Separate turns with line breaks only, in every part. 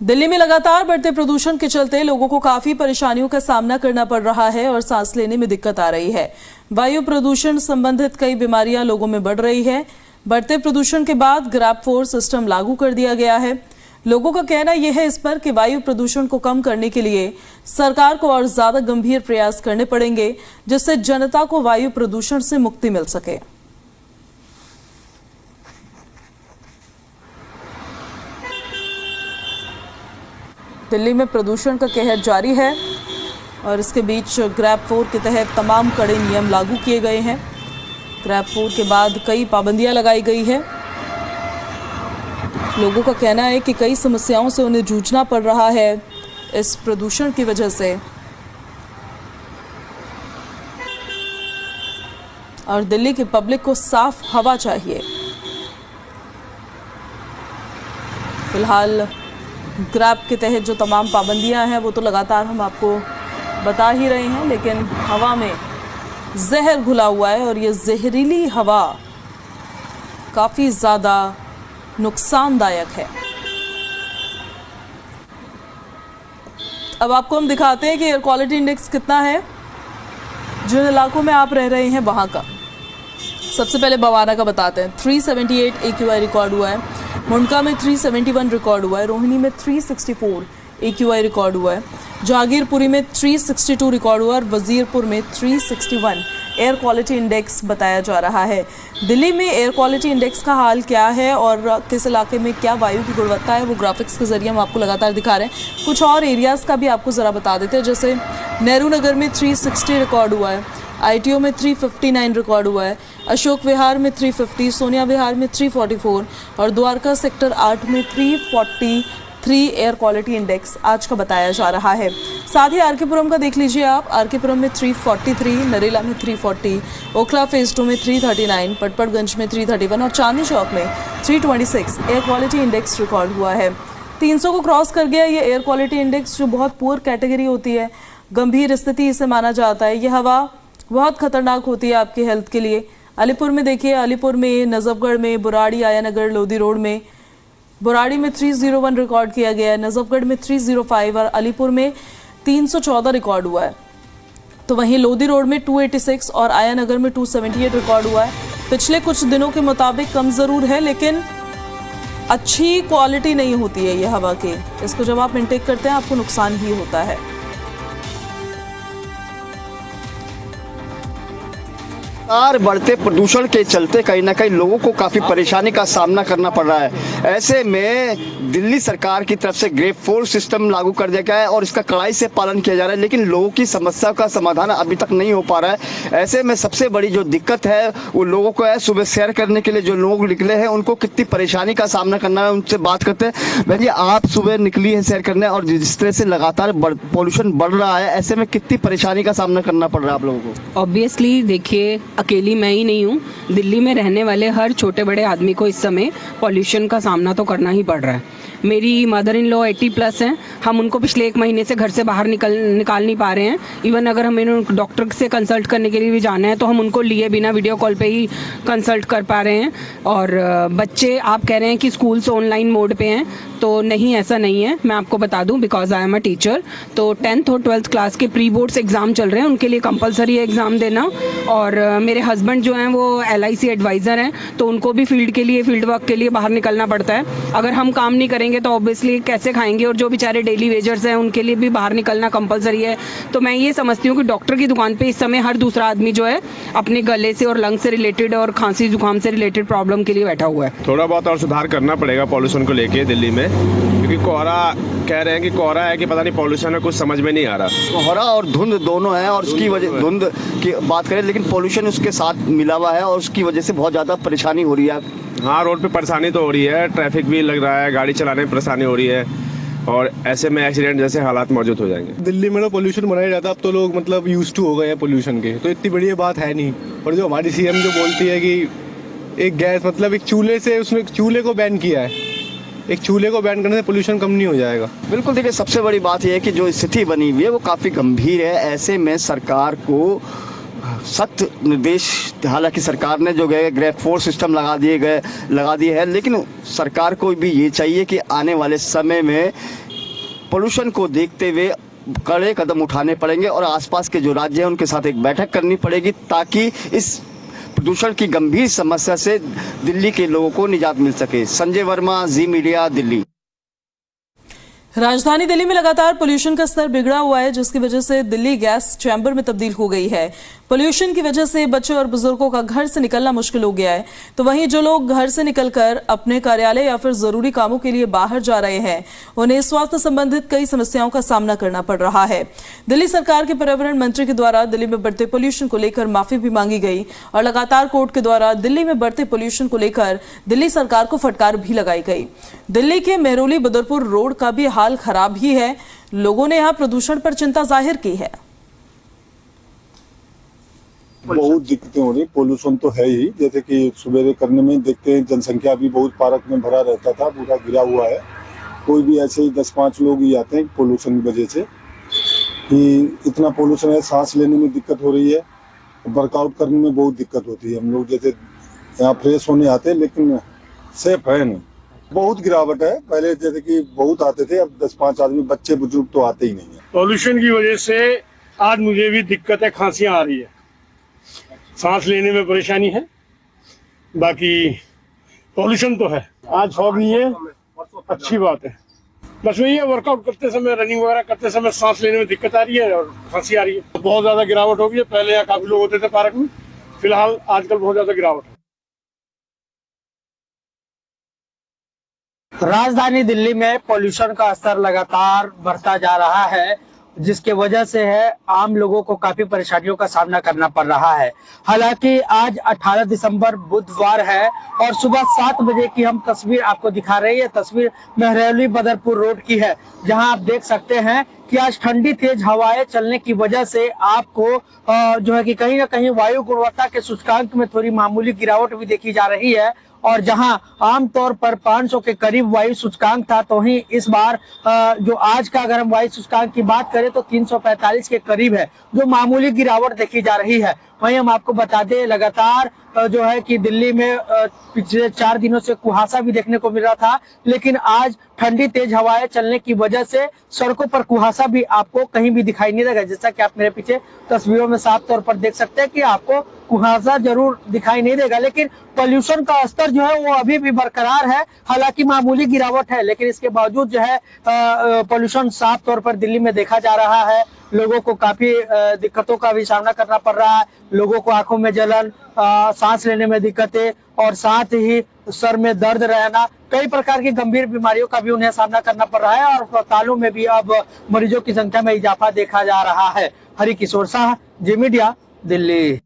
दिल्ली में लगातार बढ़ते प्रदूषण के चलते लोगों को काफी परेशानियों का सामना करना पड़ रहा है और सांस लेने में दिक्कत आ रही है। वायु प्रदूषण संबंधित कई बीमारियां लोगों में बढ़ रही है। बढ़ते प्रदूषण के बाद ग्रैब 4 सिस्टम लागू कर दिया गया है। लोगों का कहना यह है इस पर कि वायु प्रदूषण को कम करने के लिए सरकार को और ज्यादा गंभीर प्रयास करने पड़ेंगे, जिससे जनता को वायु प्रदूषण से मुक्ति मिल सके। दिल्ली में प्रदूषण का कहर जारी है और इसके बीच ग्रैब 4 के तहत तमाम कड़े नियम लागू किए गए हैं। ग्रैब 4 के बाद कई पाबंदियां लगाई गई है। लोगों का कहना है कि कई समस्याओं से उन्हें जूझना पड़ रहा है इस प्रदूषण की वजह से, और दिल्ली की पब्लिक को साफ हवा चाहिए। फिलहाल ग्रैब के तहत जो तमाम पाबंदियां हैं वो तो लगातार हम आपको बता ही रहे हैं, लेकिन हवा में जहर घुला हुआ है और ये जहरीली हवा काफ़ी ज़्यादा नुकसानदायक है। अब आपको हम दिखाते हैं कि एयर क्वालिटी इंडेक्स कितना है जिन इलाकों में आप रह रहे हैं वहाँ का। सबसे पहले बवाना का बताते हैं। 378 AQI रिकॉर्ड हुआ है। मुंडका में 371 रिकॉर्ड हुआ है। रोहिणी में 364 AQI रिकॉर्ड हुआ है। जहांगीरपुरी में 362 रिकॉर्ड हुआ है और वजीरपुर में 361 एयर क्वालिटी इंडेक्स बताया जा रहा है। दिल्ली में एयर क्वालिटी इंडेक्स का हाल क्या है और किस इलाके में क्या वायु की गुणवत्ता है वो ग्राफिक्स के जरिए हम आपको लगातार दिखा रहे हैं। कुछ और एरियाज़ का भी आपको ज़रा बता देते हैं, जैसे नेहरू नगर में 360 रिकॉर्ड हुआ है। ITO में 359 रिकॉर्ड हुआ है। अशोक विहार में 350, सोनिया विहार में 344 और द्वारका सेक्टर 8 में 343 एयर क्वालिटी इंडेक्स आज का बताया जा रहा है। साथ ही आरकेपुरम का देख लीजिए आप। आरकेपुरम में 343, नरेला में 340, ओखला फेज 2 में 339, पटपड़गंज में 331 और चांदनी चौक में 326 एयर क्वालिटी इंडेक्स रिकॉर्ड हुआ है। 300 को क्रॉस कर गया ये एयर क्वालिटी इंडेक्स, जो बहुत पुअर कैटेगरी होती है, गंभीर स्थिति इसे माना जाता है। ये हवा बहुत खतरनाक होती है आपके हेल्थ के लिए। अलीपुर में देखिए, अलीपुर में, नजफगढ़ में, बुराड़ी, आयानगर, लोधी रोड में, बुराड़ी में 301 रिकॉर्ड किया गया है, नजफगढ़ में 305 और अलीपुर में 314 रिकॉर्ड हुआ है। तो वहीं लोधी रोड में 286 और आयानगर में 278 रिकॉर्ड हुआ है। पिछले कुछ दिनों के मुताबिक कम ज़रूर है, लेकिन अच्छी क्वालिटी नहीं होती है ये हवा की। इसको जब आप इनटेक करते हैं आपको नुकसान ही होता है।
बढ़ते प्रदूषण के चलते कहीं ना कहीं लोगों को काफी परेशानी का सामना करना पड़ रहा है। ऐसे में दिल्ली सरकार की तरफ से ग्रेड 4 सिस्टम लागू कर दिया गया है और इसका कड़ाई से पालन किया जा रहा है, लेकिन लोगों की समस्या का समाधान अभी तक नहीं हो पा रहा है। ऐसे में सबसे बड़ी जो दिक्कत है वो लोगों को है, सुबह सैर करने के लिए जो लोग निकले हैं उनको कितनी परेशानी का सामना करना है, उनसे बात करते हैं। भैया, आप सुबह निकली है सैर करने और जिस तरह से लगातार पॉल्यूशन बढ़ रहा है, ऐसे में कितनी परेशानी का सामना करना पड़ रहा है आप लोगों को?
ऑब्वियसली देखिए, अकेली मैं ही नहीं हूँ, दिल्ली में रहने वाले हर छोटे बड़े आदमी को इस समय पॉल्यूशन का सामना तो करना ही पड़ रहा है। मेरी मदर इन लॉ 80+ हैं। हम उनको पिछले 1 महीने से घर से बाहर निकाल नहीं पा रहे हैं। इवन अगर हमें डॉक्टर से कंसल्ट करने के लिए भी जाना है तो हम उनको लिए बिना वीडियो कॉल पे ही कंसल्ट कर पा रहे हैं। और बच्चे, आप कह रहे हैं कि स्कूल्स ऑनलाइन मोड पे हैं, तो नहीं, ऐसा नहीं है। मैं आपको बता दूं, because I am a teacher, तो 10th और 12th क्लास के प्री बोर्ड्स एग्ज़ाम चल रहे हैं, उनके लिए कंपलसरी है एग्ज़ाम देना। और मेरे हस्बैंड जो हैं वो LIC एडवाइज़र हैं, तो उनको भी फील्ड वर्क के लिए बाहर निकलना पड़ता है। अगर हम काम नहीं करेंगे तो ऑब्वियसली कैसे खाएंगे, और जो बेचारे डेली वेजर्स हैं उनके लिए भी बाहर निकलना कंपलसरी है। तो मैं ये समझती हूँ कि डॉक्टर की दुकान पे इस समय हर दूसरा आदमी जो है अपने गले से और लंग से रिलेटेड और खांसी जुकाम से रिलेटेड प्रॉब्लम के लिए बैठा हुआ है।
थोड़ा बहुत और सुधार करना पड़ेगा पॉल्यूशन को लेके दिल्ली में, क्योंकि कोहरा कह रहे हैं कि कोहरा है कि पता नहीं पॉल्यूशन है, कुछ समझ में नहीं आ रहा।
कोहरा और धुंध दोनों है, और उसकी वजह धुंध की बात करें, लेकिन पॉल्यूशन उसके साथ मिला हुआ है और उसकी वजह से बहुत ज़्यादा परेशानी हो रही है।
हाँ, रोड पे परेशानी तो हो रही है, ट्रैफिक भी लग रहा है, गाड़ी चलाने में परेशानी हो रही है और ऐसे में एक्सीडेंट जैसे हालात मौजूद हो जाएंगे।
दिल्ली में तो पोल्यूशन बनाया जाता है, अब तो लोग मतलब यूज्ड टू हो गए हैं पोल्यूशन के, तो इतनी बड़ी बात है नहीं। और जो हमारी CM जो बोलती है कि एक गैस, मतलब एक चूल्हे से, उसने चूल्हे को बैन किया है, एक चूल्हे को बैन करने से पोल्यूशन कम नहीं हो जाएगा।
बिल्कुल, देखिए, सबसे बड़ी बात यह है कि जो स्थिति बनी हुई है वो काफ़ी गंभीर है। ऐसे में सरकार को सख्त निर्देश, हालांकि सरकार ने जो गए ग्रेड 4 सिस्टम लगा दिए है, लेकिन सरकार को भी ये चाहिए कि आने वाले समय में पोल्यूशन को देखते हुए कड़े कदम उठाने पड़ेंगे और आसपास के जो राज्य हैं उनके साथ एक बैठक करनी पड़ेगी ताकि इस प्रदूषण की गंभीर समस्या से दिल्ली के लोगों को निजात मिल सके। संजय वर्मा, जी मीडिया, दिल्ली।
राजधानी दिल्ली में लगातार पोल्यूशन का स्तर बिगड़ा हुआ है, जिसकी वजह से दिल्ली गैस चैम्बर में तब्दील हो गई है। पोल्यूशन की वजह से बच्चे और बुजुर्गों का घर से निकलना मुश्किल हो गया है, तो वहीं जो लोग घर से निकलकर अपने कार्यालय या फिर जरूरी कामों के लिए बाहर जा रहे हैं, उन्हें स्वास्थ्य संबंधित कई समस्याओं का सामना करना पड़ रहा है। दिल्ली सरकार के पर्यावरण मंत्री के द्वारा दिल्ली में बढ़ते पोल्यूशन को लेकर माफी भी मांगी गई और लगातार कोर्ट के द्वारा दिल्ली में बढ़ते पोल्यूशन को लेकर दिल्ली सरकार को फटकार भी लगाई गई। दिल्ली के मेहरौली बदरपुर रोड का भी हाल खराब ही है। लोगों ने यहाँ प्रदूषण पर चिंता जाहिर की है।
बहुत दिक्कतें हो रही, पोल्यूशन तो है ही। जैसे कि सवेरे करने में देखते हैं जनसंख्या भी बहुत पार्क में भरा रहता था, पूरा गिरा हुआ है। कोई भी ऐसे ही 10-5 लोग ही आते हैं पोल्यूशन की वजह से कि इतना पोल्यूशन है, सांस लेने में दिक्कत हो रही है, वर्कआउट करने में बहुत दिक्कत होती है। हम लोग जैसे यहाँ फ्रेश होने आते हैं लेकिन सेफ है नहीं, बहुत गिरावट है। पहले जैसे कि बहुत आते थे, अब 10-5 आदमी, बच्चे बुजुर्ग तो आते ही नहीं है।
पॉल्यूशन की वजह से आज मुझे भी दिक्कत है, खांसियां आ रही है, सांस लेने में परेशानी है। बाकी पॉल्यूशन तो है, आज फॉग नहीं है, अच्छी बात है। बस वही है, वर्कआउट करते समय, रनिंग वगैरह करते समय सांस लेने में दिक्कत आ रही है और खांसी आ रही है। बहुत ज्यादा गिरावट हो गई है। पहले यहाँ काफी लोग होते थे पार्क में, फिलहाल आजकल बहुत ज्यादा गिरावट है।
राजधानी दिल्ली में पोल्यूशन का स्तर लगातार बढ़ता जा रहा है, जिसके वजह से है आम लोगों को काफी परेशानियों का सामना करना पड़ रहा है। हालांकि आज 18 दिसंबर बुधवार है और सुबह 7 बजे की हम तस्वीर आपको दिखा रहे हैं। ये तस्वीर मेहरौली बदरपुर रोड की है, जहां आप देख सकते हैं कि आज ठंडी तेज हवाएं चलने की वजह से आपको जो है कि कहीं ना कहीं वायु गुणवत्ता के सूचकांक में थोड़ी मामूली गिरावट भी देखी जा रही है। और जहां आमतौर पर 500 के करीब वायु सूचकांक था, तो ही इस बार जो आज का अगर हम वायु सूचकांक की बात करें तो 345 के करीब है, जो मामूली गिरावट देखी जा रही है। वहीं हम आपको बता दें, लगातार जो है कि दिल्ली में पिछले 4 दिनों से कुहासा भी देखने को मिल रहा था, लेकिन आज ठंडी तेज हवाएं चलने की वजह से सड़कों पर कुहासा भी आपको कहीं भी दिखाई नहीं देगा। जैसा कि आप मेरे पीछे तस्वीरों में साफ तौर पर देख सकते हैं कि आपको कुहासा जरूर दिखाई नहीं देगा, लेकिन पोल्यूशन का स्तर जो है वो अभी भी बरकरार है। हालांकि मामूली गिरावट है, लेकिन इसके बावजूद जो है पोल्यूशन साफ तौर पर दिल्ली में देखा जा रहा है। लोगों को काफी दिक्कतों का भी सामना करना पड़ रहा है। लोगों को आंखों में जलन, सांस लेने में दिक्कतें और साथ ही सर में दर्द रहना, कई प्रकार की गंभीर बीमारियों का भी उन्हें सामना करना पड़ रहा है और अस्पतालों में भी अब मरीजों की संख्या में इजाफा देखा जा रहा है। हरिकिशोर शाह, जी मीडिया, दिल्ली।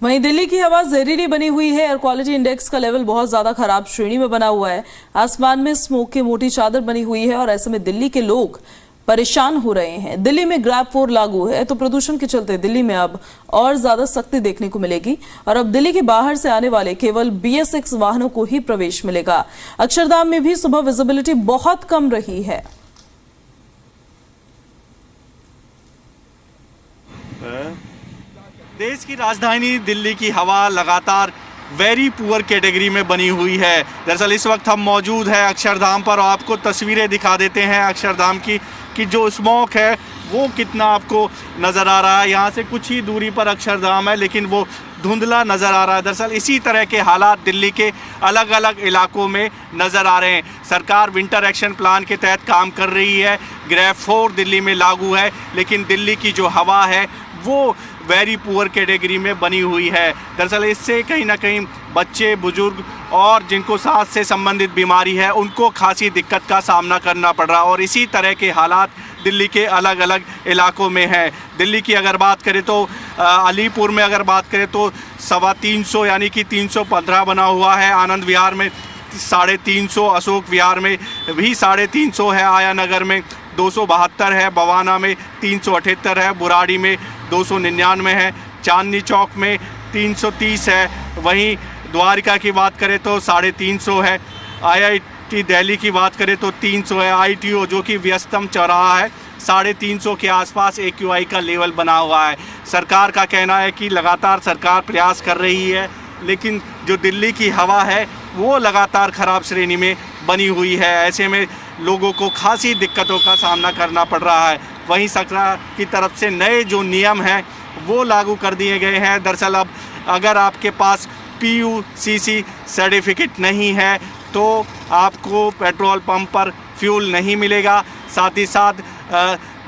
वहीं दिल्ली की हवा जहरीली बनी हुई है। एयर क्वालिटी इंडेक्स का लेवल बहुत ज्यादा खराब श्रेणी में बना हुआ है। आसमान में स्मोक की मोटी चादर बनी हुई है और ऐसे में दिल्ली के लोग परेशान हो रहे हैं। दिल्ली में ग्रैब 4 लागू है, तो प्रदूषण के चलते दिल्ली में अब और ज्यादा सख्ती देखने को मिलेगी और अब दिल्ली के बाहर से आने वाले केवल BS6 वाहनों को ही प्रवेश मिलेगा। अक्षरधाम में भी सुबह विजिबिलिटी बहुत कम रही है।
देश की राजधानी दिल्ली की हवा लगातार वेरी पुअर कैटेगरी में बनी हुई है। दरअसल इस वक्त हम मौजूद हैं अक्षरधाम पर और आपको तस्वीरें दिखा देते हैं अक्षरधाम की कि जो स्मोक है वो कितना आपको नज़र आ रहा है। यहाँ से कुछ ही दूरी पर अक्षरधाम है, लेकिन वो धुंधला नज़र आ रहा है। दरअसल इसी तरह के हालात दिल्ली के अलग अलग इलाकों में नज़र आ रहे हैं। सरकार विंटर एक्शन प्लान के तहत काम कर रही है। ग्रैब 4 दिल्ली में लागू है, लेकिन दिल्ली की जो हवा है वो वेरी पुअर कैटेगरी में बनी हुई है। दरअसल इससे कहीं ना कहीं बच्चे, बुजुर्ग और जिनको सांस से संबंधित बीमारी है उनको खासी दिक्कत का सामना करना पड़ रहा है और इसी तरह के हालात दिल्ली के अलग अलग इलाकों में है। दिल्ली की अगर बात करें तो अलीपुर में अगर बात करें तो 350 यानी कि 315 बना हुआ है। आनंद विहार में 350, अशोक विहार में भी 350 है, आया नगर में 272 है, बवाना में 378 है, बुराड़ी में 299 है, चांदनी चौक में 330 है। वहीं द्वारका की बात करें तो 350 है। IIT दिल्ली की बात करें तो 300 है। ITO जो कि व्यस्तम चौराहा है 350 के आसपास AQI का लेवल बना हुआ है। सरकार का कहना है कि लगातार सरकार प्रयास कर रही है, लेकिन जो दिल्ली की हवा है वो लगातार ख़राब श्रेणी में बनी हुई है। ऐसे में लोगों को खासी दिक्कतों का सामना करना पड़ रहा है। वहीं सरकार की तरफ से नए जो नियम हैं वो लागू कर दिए गए हैं। दरअसल अब अगर आपके पास PUCC सर्टिफिकेट नहीं है तो आपको पेट्रोल पंप पर फ्यूल नहीं मिलेगा। साथ ही साथ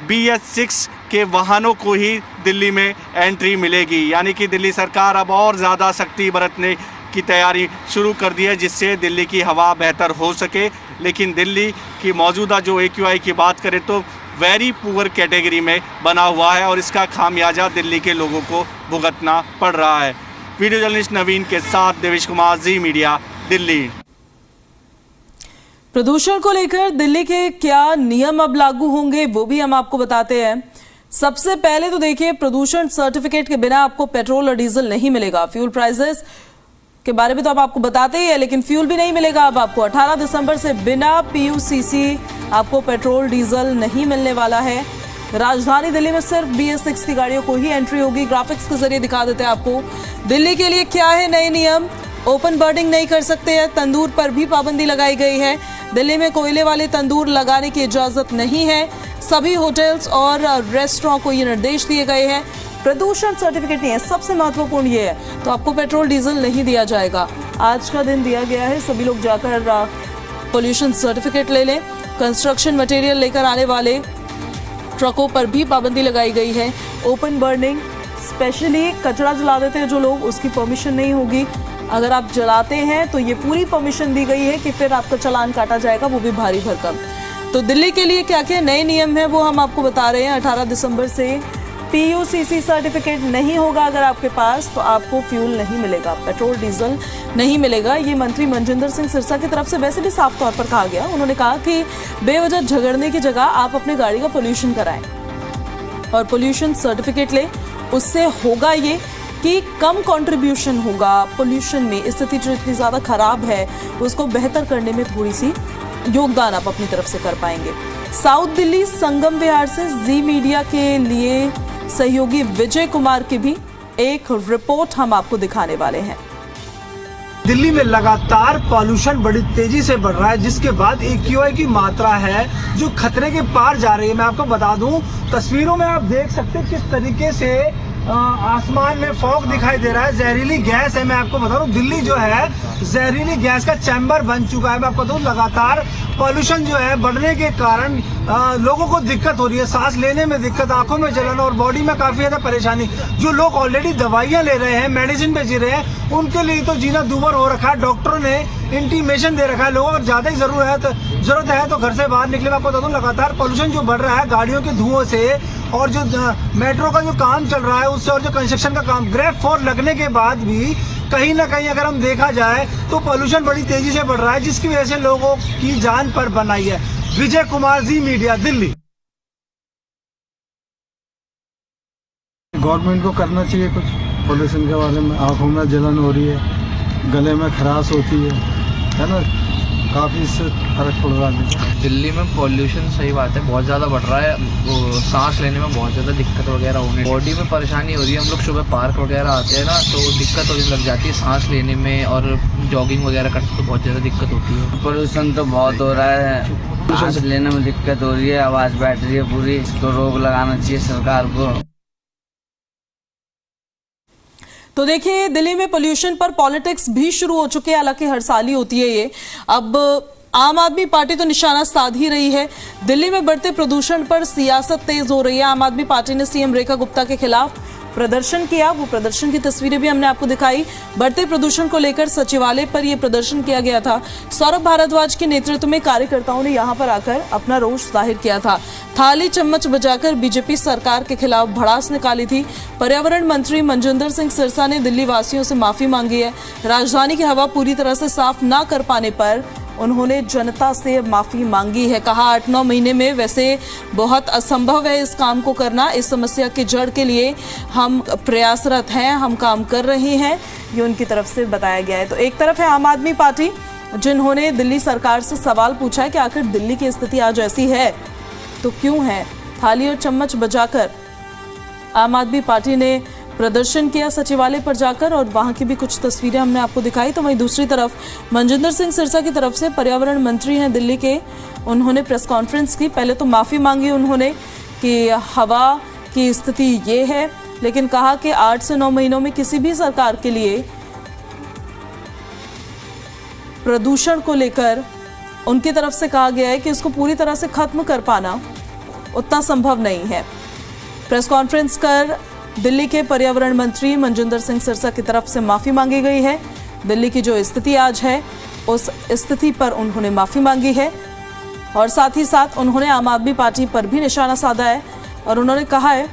BS6 के वाहनों को ही दिल्ली में एंट्री मिलेगी। यानी कि दिल्ली सरकार अब और ज़्यादा सख्ती बरतने की तैयारी शुरू कर दी है, जिससे दिल्ली की हवा बेहतर हो सके। लेकिन दिल्ली की मौजूदा जो AQI की बात करें तो वेरी पुअर कैटेगरी में बना हुआ है और इसका खामियाजा दिल्ली के लोगों को भुगतना पड़ रहा है। वीडियो जर्नलिस्ट नवीन के साथ देवेश कुमार, जी मीडिया, दिल्ली।
प्रदूषण को लेकर दिल्ली के क्या नियम अब लागू होंगे वो भी हम आपको बताते हैं। सबसे पहले तो देखिए, प्रदूषण सर्टिफिकेट के बिना आपको पेट्रोल और डीजल नहीं मिलेगा। फ्यूल प्राइसेस के बारे में तो अब आपको बताते ही है, लेकिन फ्यूल भी नहीं मिलेगा अब आपको। 18 दिसंबर से बिना PUCC आपको पेट्रोल डीजल नहीं मिलने वाला है। राजधानी दिल्ली में सिर्फ BS6 की गाड़ियों को ही एंट्री होगी। ग्राफिक्स के जरिए दिखा देते हैं आपको दिल्ली के लिए क्या है नए नियम। ओपन बर्निंग नहीं कर सकते हैं, तंदूर पर भी पाबंदी लगाई गई है। दिल्ली में कोयले वाले तंदूर लगाने की इजाजत नहीं है। सभी होटल्स और रेस्टोरेंट को ये निर्देश दिए गए हैं। प्रदूषण सर्टिफिकेट नहीं है, सबसे महत्वपूर्ण ये है, तो आपको पेट्रोल डीजल नहीं दिया जाएगा। आज का दिन दिया गया है, सभी लोग जाकर पोल्यूशन सर्टिफिकेट ले लें। कंस्ट्रक्शन मटेरियल लेकर आने वाले ट्रकों पर भी पाबंदी लगाई गई है। ओपन बर्निंग, स्पेशली कचरा जला देते हैं जो लोग, उसकी परमिशन नहीं होगी। अगर आप जलाते हैं तो ये पूरी परमिशन दी गई है कि फिर आपका चालान काटा जाएगा, वो भी भारी भरकम। तो दिल्ली के लिए क्या क्या नए नियम हैं वो हम आपको बता रहे हैं। 18 दिसंबर से PUCC सर्टिफिकेट नहीं होगा अगर आपके पास, तो आपको फ्यूल नहीं मिलेगा, पेट्रोल डीजल नहीं मिलेगा। ये मंत्री मनजिंदर सिंह सिरसा की तरफ से वैसे भी साफ तौर पर कहा गया। उन्होंने कहा कि बेवजह झगड़ने की जगह आप अपनी गाड़ी का पोल्यूशन कराएं और पोल्यूशन सर्टिफिकेट लें। उससे होगा ये कि कम कंट्रीब्यूशन होगा पोल्यूशन में। स्थिति जो इतनी ज़्यादा खराब है उसको बेहतर करने में थोड़ी सी योगदान आप अपनी तरफ से कर पाएंगे। साउथ दिल्ली संगम विहार से जी मीडिया के लिए सहयोगी विजय कुमार की भी एक रिपोर्ट हम आपको दिखाने वाले हैं।
दिल्ली में लगातार पॉल्यूशन बड़ी तेजी से बढ़ रहा है, जिसके बाद AQI की मात्रा है जो खतरे के पार जा रही है। मैं आपको बता दूं, तस्वीरों में आप देख सकते हैं किस तरीके से आसमान में फॉग दिखाई दे रहा है। जहरीली गैस है। मैं आपको बता दूं, दिल्ली जो है जहरीली गैस का चैम्बर बन चुका है। मैं आपको बताऊं, लगातार पॉल्यूशन जो है बढ़ने के कारण लोगों को दिक्कत हो रही है, सांस लेने में दिक्कत, आंखों में जलन और बॉडी में काफी ज्यादा परेशानी। जो लोग ऑलरेडी दवाइयां ले रहे हैं, मेडिसिन पे जी रहे हैं, उनके लिए तो जीना दूभर हो रखा है। डॉक्टरों ने इंटीमेशन दे रखा है लोगों को, ज्यादा ही जरूरत है तो घर से बाहर निकले। मैं आपको बता दूं, लगातार पॉल्यूशन जो बढ़ रहा है गाड़ियों के धुओं से और जो मेट्रो का जो काम चल रहा है उससे, और जो कंस्ट्रक्शन का काम, ग्रेड 4 लगने के बाद भी कहीं ना कहीं अगर हम देखा जाए तो पॉल्यूशन बड़ी तेजी से बढ़ रहा है, जिसकी वजह से लोगों की जान पर बनाई है। विजय कुमार, जी मीडिया, दिल्ली।
गवर्नमेंट को करना चाहिए कुछ पोल्यूशन के बारे में। आंखों में जलन हो रही है, गले में खराश होती है ना, काफ़ी इससे फर्क पड़ रहा है।
दिल्ली में पॉल्यूशन, सही बात है, बहुत ज़्यादा बढ़ रहा है। वो सांस लेने में बहुत ज़्यादा दिक्कत वगैरह होने, बॉडी में परेशानी हो रही है। हम लोग सुबह पार्क वगैरह आते हैं ना, तो दिक्कत होने लग जाती है सांस लेने में, और जॉगिंग वगैरह करते तो बहुत ज़्यादा दिक्कत होती है।
पोल्यूशन तो बहुत हो रहा है, सांस लेने में दिक्कत हो रही है, आवाज़ बैठ रही है पूरी। तो रोक लगाना चाहिए सरकार को।
तो देखिए, दिल्ली में पोल्यूशन पर पॉलिटिक्स भी शुरू हो चुकी है। हालांकि हर साल ही होती है ये। अब आम आदमी पार्टी तो निशाना साध ही रही है। दिल्ली में बढ़ते प्रदूषण पर सियासत तेज हो रही है। आम आदमी पार्टी ने CM रेखा गुप्ता के खिलाफ प्रदर्शन किया। वो प्रदर्शन की तस्वीरें भी हमने आपको दिखाई। बढ़ते प्रदूषण को लेकर सचिवालय पर यह प्रदर्शन किया गया था। सौरभ भारद्वाज के नेतृत्व में कार्यकर्ताओं ने यहां पर आकर अपना रोष जाहिर किया था। थाली चम्मच बजाकर बीजेपी सरकार के खिलाफ भड़ास निकाली थी। पर्यावरण मंत्री मनजिंदर सिंह सिरसा ने दिल्ली वासियों से माफी मांगी है। राजधानी की हवा पूरी तरह से साफ न कर पाने पर उन्होंने जनता से माफी मांगी है। कहा 8-9 महीने में वैसे बहुत असंभव है इस काम को करना। इस समस्या की जड़ के लिए हम प्रयासरत हैं, हम काम कर रहे हैं, ये उनकी तरफ से बताया गया है। तो एक तरफ है आम आदमी पार्टी, जिन्होंने दिल्ली सरकार से सवाल पूछा है कि आखिर दिल्ली की स्थिति आज ऐसी है तो क्यों है। थाली और चम्मच बजाकर आम आदमी पार्टी ने प्रदर्शन किया सचिवालय पर जाकर और वहां की भी कुछ तस्वीरें हमने आपको दिखाई। तो वहीं दूसरी तरफ मनजिंदर सिंह सिरसा की तरफ से पर्यावरण मंत्री हैं दिल्ली के, उन्होंने प्रेस कॉन्फ्रेंस की। पहले तो माफ़ी मांगी उन्होंने कि हवा की स्थिति ये है, लेकिन कहा कि 8 से 9 महीनों में किसी भी सरकार के लिए प्रदूषण को लेकर उनकी तरफ से कहा गया है कि इसको पूरी तरह से खत्म कर पाना उतना संभव नहीं है। प्रेस कॉन्फ्रेंस कर दिल्ली के पर्यावरण मंत्री मनजिंदर सिंह सिरसा की तरफ से माफ़ी मांगी गई है। दिल्ली की जो स्थिति आज है उस स्थिति पर उन्होंने माफ़ी मांगी है और साथ ही साथ उन्होंने आम आदमी पार्टी पर भी निशाना साधा है और उन्होंने कहा है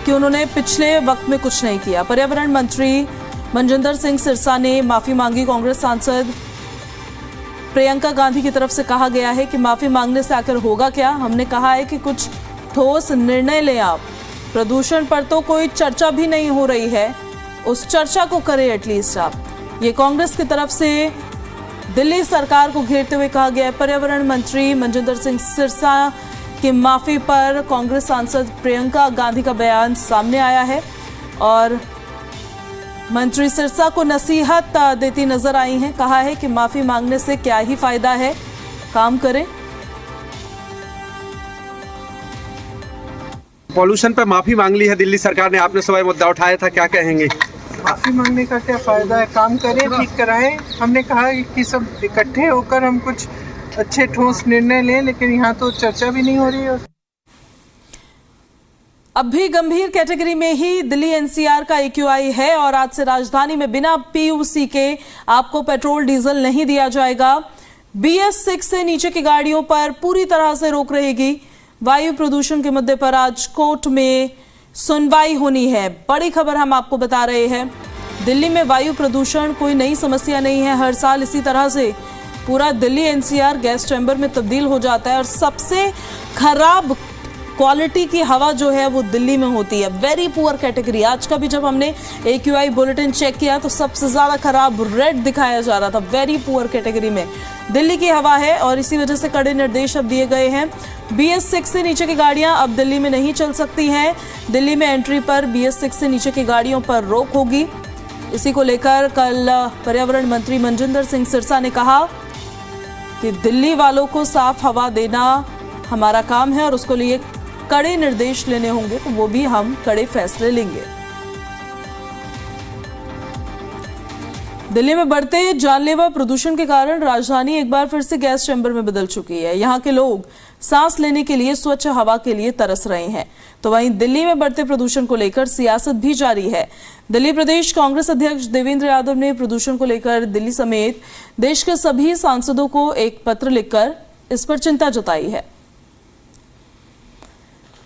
कि उन्होंने पिछले वक्त में कुछ नहीं किया। पर्यावरण मंत्री मनजिंदर सिंह सिरसा ने माफ़ी मांगी। कांग्रेस सांसद प्रियंका गांधी की तरफ से कहा गया है कि माफ़ी मांगने से आकर होगा क्या, हमने कहा है कि कुछ ठोस निर्णय लें आप। प्रदूषण पर तो कोई चर्चा भी नहीं हो रही है, उस चर्चा को करें एटलीस्ट आप। ये कांग्रेस की तरफ से दिल्ली सरकार को घेरते हुए कहा गया है। पर्यावरण मंत्री मनजिंदर सिंह सिरसा की माफ़ी पर कांग्रेस सांसद प्रियंका गांधी का बयान सामने आया है और मंत्री सिरसा को नसीहत देती नजर आई हैं। कहा है कि माफ़ी मांगने से क्या ही फायदा है, काम करें।
पॉल्यूशन पर माफी मांग ली है दिल्ली सरकार ने, आपने सुबह मुद्दा उठाया था, क्या कहेंगे?
माफी मांगने का क्या फायदा है, काम करें, ठीक कराएं। हमने कहा कि सब इकट्ठे होकर हम कुछ अच्छे ठोस निर्णय लें, लेकिन यहाँ तो चर्चा भी नहीं हो रही है।
अब भी गंभीर कैटेगरी में ही दिल्ली एनसीआर का AQI है और आज से राजधानी में बिना PUC के आपको पेट्रोल डीजल नहीं दिया जाएगा। BS6 से नीचे की गाड़ियों पर पूरी तरह से रोक रहेगी। वायु प्रदूषण के मुद्दे पर आज कोर्ट में सुनवाई होनी है। बड़ी खबर हम आपको बता रहे हैं, दिल्ली में वायु प्रदूषण कोई नई समस्या नहीं है। हर साल इसी तरह से पूरा दिल्ली NCR गैस चैम्बर में तब्दील हो जाता है और सबसे खराब क्वालिटी की हवा जो है वो दिल्ली में होती है। Very poor category. आज का भी जब हमने AQI बुलेटिन चेक किया तो सबसे ज़्यादा खराब रेड दिखाया जा रहा था। वेरी पुअर कैटेगरी में दिल्ली की हवा है और इसी वजह से कड़े निर्देश अब दिए गए हैं। BS6 से नीचे की गाड़ियां अब दिल्ली में नहीं चल सकती हैं। दिल्ली में एंट्री पर BS6 से नीचे की गाड़ियों पर रोक होगी। इसी को लेकर कल पर्यावरण मंत्री मनजिंदर सिंह सिरसा ने कहा कि दिल्ली वालों को साफ हवा देना हमारा काम है और उसको लिए कड़े निर्देश लेने होंगे, तो वो भी हम कड़े फैसले लेंगे। दिल्ली में बढ़ते जानलेवा प्रदूषण के कारण राजधानी एक बार फिर से गैस चैम्बर में बदल चुकी है। यहाँ के लोग सांस लेने के लिए स्वच्छ हवा के लिए तरस रहे हैं। तो वहीं दिल्ली में बढ़ते प्रदूषण को लेकर सियासत भी जारी है। दिल्ली प्रदेश कांग्रेस अध्यक्ष देवेंद्र यादव ने प्रदूषण को लेकर दिल्ली समेत देश के सभी सांसदों को एक पत्र लिखकर इस पर चिंता जताई है।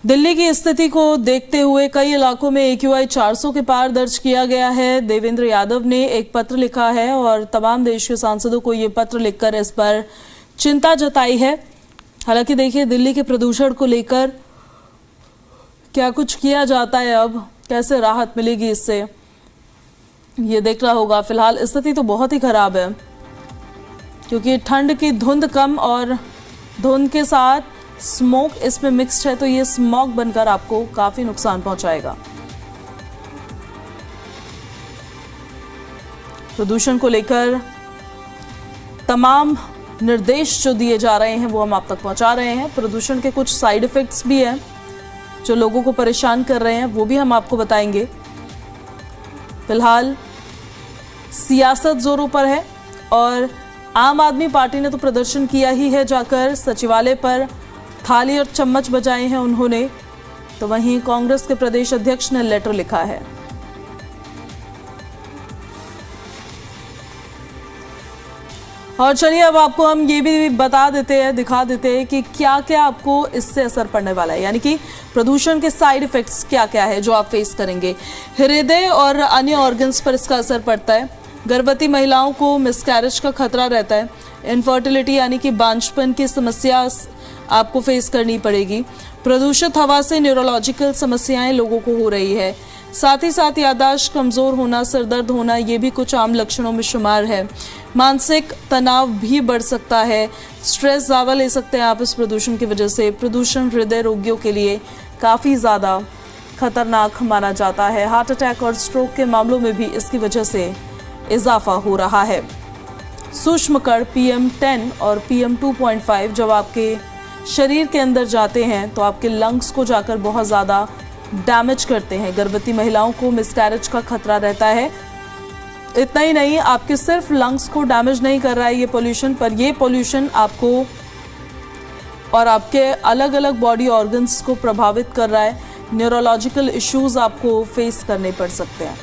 दिल्ली की स्थिति को देखते हुए कई इलाकों में AQI 400 के पार दर्ज किया गया है। देवेंद्र यादव ने एक पत्र लिखा है और तमाम देश के सांसदों को ये पत्र लिखकर इस पर चिंता जताई है। हालांकि देखिए दिल्ली के प्रदूषण को लेकर क्या कुछ किया जाता है, अब कैसे राहत मिलेगी इससे ये देखना होगा। फिलहाल स्थिति तो बहुत ही खराब है क्योंकि ठंड की धुंध कम और धुंध के साथ स्मोक इसमें मिक्स्ड है, तो ये स्मॉग बनकर आपको काफी नुकसान पहुंचाएगा। प्रदूषण को लेकर तमाम निर्देश जो दिए जा रहे हैं वो हम आप तक पहुंचा रहे हैं। प्रदूषण के कुछ साइड इफेक्ट्स भी हैं जो लोगों को परेशान कर रहे हैं, वो भी हम आपको बताएंगे। फिलहाल सियासत जोरों पर है और आम आदमी पार्टी ने तो प्रदर्शन किया ही है, जाकर सचिवालय पर थाली और चम्मच बजाए हैं उन्होंने। तो वहीं कांग्रेस के प्रदेश अध्यक्ष ने लेटर लिखा है। और चलिए अब आपको हम ये भी बता देते हैं, दिखा देते हैं कि क्या क्या आपको इससे असर पड़ने वाला है, यानी कि प्रदूषण के साइड इफेक्ट्स क्या क्या है जो आप फेस करेंगे। हृदय और अन्य ऑर्गन्स पर इसका असर पड़ता है। गर्भवती महिलाओं को मिसकैरेज का खतरा रहता है। इनफर्टिलिटी यानी कि बांझपन की समस्या आपको फेस करनी पड़ेगी। प्रदूषित हवा से न्यूरोलॉजिकल समस्याएं लोगों को हो रही है। साथ ही साथ याददाश्त कमज़ोर होना, सिरदर्द होना, ये भी कुछ आम लक्षणों में शुमार है। मानसिक तनाव भी बढ़ सकता है। स्ट्रेस ज़्यादा ले सकते हैं आप इस प्रदूषण की वजह से। प्रदूषण हृदय रोगियों के लिए काफ़ी ज़्यादा खतरनाक माना जाता है। हार्ट अटैक और स्ट्रोक के मामलों में भी इसकी वजह से इजाफा हो रहा है। सूक्ष्म कण PM10 और PM2.5 जब आपके शरीर के अंदर जाते हैं तो आपके लंग्स को जाकर बहुत ज़्यादा डैमेज करते हैं। गर्भवती महिलाओं को मिसकैरेज का खतरा रहता है। इतना ही नहीं, आपके सिर्फ लंग्स को डैमेज नहीं कर रहा है ये पोल्यूशन, पर ये पोल्यूशन आपको और आपके अलग अलग बॉडी ऑर्गन्स को प्रभावित कर रहा है। न्यूरोलॉजिकल इश्यूज आपको फेस करने पड़ सकते हैं।